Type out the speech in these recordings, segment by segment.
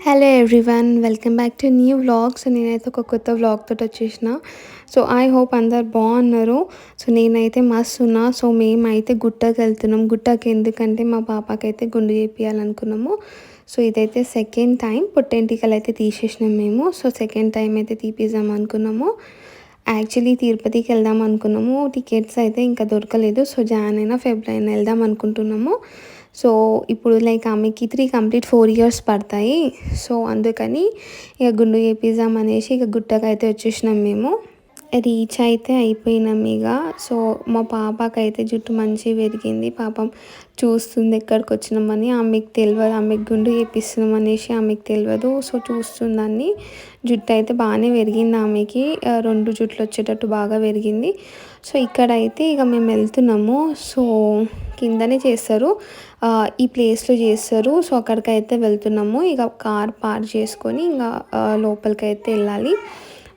Hello everyone, welcome back to new vlog. So నేనైతే ఒక కొత్త వ్లాగ్ తోటి వచ్చేసిన. సో ఐ హోప్ అందరు బాగున్నారు. సో నేనైతే మస్తు ఉన్నా. సో మేమైతే గుట్టకి వెళ్తున్నాం. గుట్టకి ఎందుకంటే మా పాపకైతే గుండు చేపియాలనుకున్నాము. సో ఇదైతే సెకండ్ టైం పుట్టెంటికలు అయితే తీసేసినాం మేము. సో సెకండ్ టైం అయితే తీపిద్దాం అనుకున్నాము. యాక్చువల్లీ తిరుపతికి వెళ్దాం అనుకున్నాము. టికెట్స్ అయితే ఇంకా దొరకలేదు. సో జాన్ అయినా ఫెబ్రవరి అయినా వెళ్దాం అనుకుంటున్నాము. సో ఇప్పుడు లైక్ ఆమెకి 4 ఇయర్స్ పడతాయి. సో అందుకని ఇక గుండు చేపిద్దాం అనేసి ఇక గుట్టకైతే వచ్చేసినాం మేము. రీచ్ అయితే అయిపోయినాం ఇక. సో మా పాపకైతే జుట్టు మంచిగా పెరిగింది. పాపం చూస్తుంది ఎక్కడికి వచ్చినామని. ఆమెకు తెలియదు, ఆమెకు గుండు చేపిస్తున్నాం అనేసి ఆమెకు తెలియదు. సో చూస్తుందని జుట్టు అయితే బాగానే పెరిగింది ఆమెకి. 2 జుట్లు వచ్చేటట్టు బాగా పెరిగింది. సో ఇక్కడైతే ఇక మేము వెళ్తున్నాము. సో కిందనే చేస్తారు, ఈ ప్లేస్లో చేస్తారు. సో అక్కడికైతే వెళ్తున్నాము. ఇక కార్ పార్క్ చేసుకొని ఇంకా లోపలికి అయితే వెళ్ళాలి.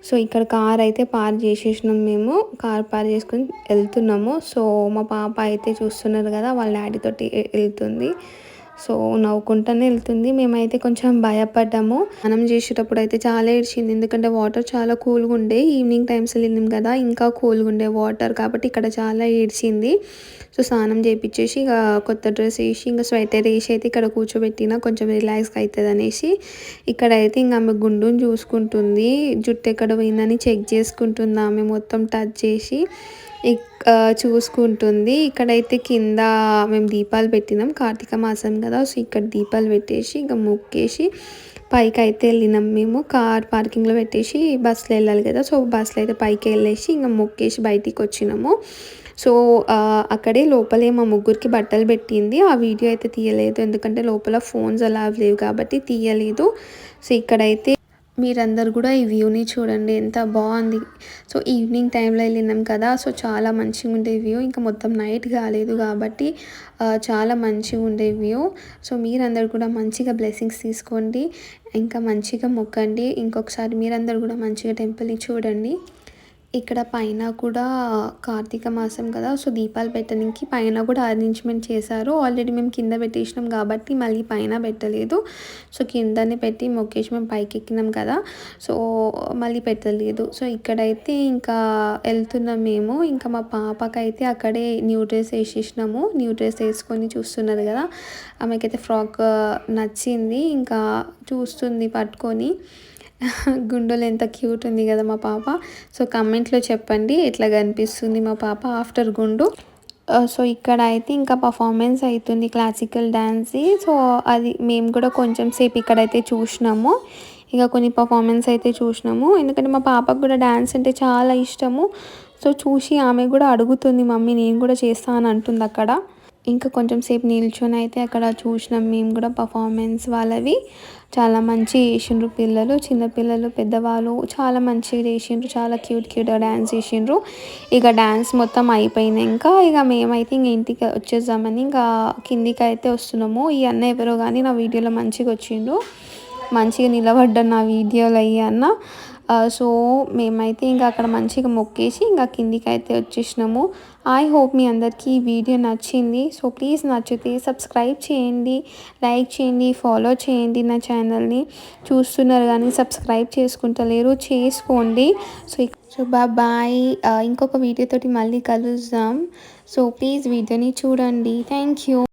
సో ఇక్కడ కార్ అయితే పార్క్ చేసేసినాం మేము. కార్ పార్క్ చేసుకొని వెళ్తున్నాము. సో మా పాప అయితే చూస్తున్నారు కదా, వాళ్ళ డాడీ తోటి వెళ్తుంది. సో నవ్వుకుంటూనే వెళ్తుంది. మేమైతే కొంచెం భయపడ్డాము. స్నానం చేసేటప్పుడు అయితే చాలా ఏడ్చింది. ఎందుకంటే వాటర్ చాలా కూల్గా ఉండే. ఈవినింగ్ టైమ్స్ వెళ్ళినాం కదా, ఇంకా కూల్గా ఉండే వాటర్ కాబట్టి ఇక్కడ చాలా ఏడ్చింది. సో స్నానం చేయించేసి ఇక కొత్త డ్రెస్ వేసి ఇంకా స్వెటర్ వేసి అయితే ఇక్కడ కూర్చోబెట్టిన, కొంచెం రిలాక్స్గా అవుతుంది అనేసి. ఇక్కడైతే ఇంకా ఆమె గుండుని చూసుకుంటుంది, జుట్టు ఎక్కడ పోయిందని చెక్ చేసుకుంటుంది. ఆమె మొత్తం టచ్ చేసి చూసుకుంటుంది. ఇక్కడైతే కింద మేము దీపాలు పెట్టినాం, కార్తీక మాసం కదా. సో ఇక్కడ దీపాలు పెట్టేసి ఇంకా మొక్కేసి పైకి అయితే వెళ్ళినాం మేము. కార్ పార్కింగ్లో పెట్టేసి బస్సులో వెళ్ళాలి కదా. సో బస్సులో అయితే పైకి వెళ్ళేసి ఇంకా మొక్కేసి బయటికి వచ్చినాము. సో అక్కడే లోపలే మా ముగ్గురికి బట్టలు పెట్టింది. ఆ వీడియో అయితే తీయలేదు, ఎందుకంటే లోపల ఫోన్స్ అలా లేవు కాబట్టి తీయలేదు. సో ఇక్కడైతే మీరందరు కూడా ఈ వ్యూని చూడండి, ఎంత బాగుంది. సో ఈవినింగ్ టైంలో వెళ్ళినాం కదా. సో చాలా మంచిగా ఉండే వ్యూ. ఇంకా మొత్తం నైట్ కాలేదు కాబట్టి చాలా మంచిగా ఉండే వ్యూ. సో మీరందరు కూడా మంచిగా బ్లెస్సింగ్స్ తీసుకోండి, ఇంకా మంచిగా మొక్కండి. ఇంకొకసారి మీరందరు కూడా మంచిగా టెంపుల్ని చూడండి. ఇక్కడ పైన కూడా కార్తీక మాసం కదా. సో దీపాలు పెట్టడానికి పైన కూడా అరేంజ్మెంట్ చేశారు. ఆల్రెడీ మేము కింద పెట్టేసినాం కాబట్టి మళ్ళీ పైన పెట్టలేదు. సో కిందనే పెట్టి మొక్కేసి మేము పైకి ఎక్కినాం కదా. సో మళ్ళీ పెట్టలేదు. సో ఇక్కడైతే ఇంకా వెళ్తున్నాం మేము. ఇంకా మా పాపకైతే అక్కడే న్యూ డ్రెస్ వేసేసినాము. న్యూ డ్రెస్ వేసుకొని చూస్తున్నది కదా, ఆమెకైతే ఫ్రాక్ నచ్చింది. ఇంకా చూస్తుంది పట్టుకొని. గుండెలు ఎంత క్యూట్ ఉంది కదా మా పాప. సో కమెంట్లో చెప్పండి ఎట్లా కనిపిస్తుంది మా పాప ఆఫ్టర్ గుండు. సో ఇక్కడ అయితే ఇంకా పర్ఫార్మెన్స్ అవుతుంది, క్లాసికల్ డ్యాన్స్. సో అది మేము కూడా కొంచెం సేపు ఇక్కడైతే చూసినాము. ఇక కొన్ని పర్ఫార్మెన్స్ అయితే చూసినాము, ఎందుకంటే మా పాపకు కూడా డ్యాన్స్ అంటే చాలా ఇష్టము. సో చూసి ఆమె కూడా అడుగుతుంది, మమ్మీ నేను కూడా చేస్తాను అంటుంది అక్కడ. ఇంకా కొంచెం సేపు నిల్చొని అయితే అక్కడ చూసినాం మేము కూడా పర్ఫార్మెన్స్ వాళ్ళవి. చాలా మంచి చేసిండ్రు పిల్లలు, చిన్నపిల్లలు పెద్దవాళ్ళు చాలా మంచిగా చేసిండ్రు. చాలా క్యూట్గా డ్యాన్స్ చేసిండ్రు. ఇక డ్యాన్స్ మొత్తం అయిపోయినాక ఇక మేమైతే ఇంక ఇంటికి వచ్చేద్దామని ఇంకా కిందికి అయితే వస్తున్నాము. ఈ అన్న ఎవరో కానీ నా వీడియోలో మంచిగా వచ్చిండ్రు, మంచిగా నిలబడ్డాను నా వీడియోలో ఈ అన్న. సో మేమైతే ఇంకా అక్కడ మంచిగా మొక్కేసి ఇంకా కిందికి అయితే వచ్చేసినాము. ఐ హోప్ మీ అందరికీ ఈ వీడియో నచ్చింది. సో ప్లీజ్ నచ్చితే సబ్స్క్రైబ్ చేయండి, లైక్ చేయండి, ఫాలో చేయండి. నా ఛానల్ని చూస్తున్నారు కానీ సబ్స్క్రైబ్ చేసుకుంటలేరు, చేసుకోండి. So bye. ఇంకొక వీడియోతోటి మళ్ళీ కలుద్దాం. సో ప్లీజ్ వీడియోని చూడండి. Thank you.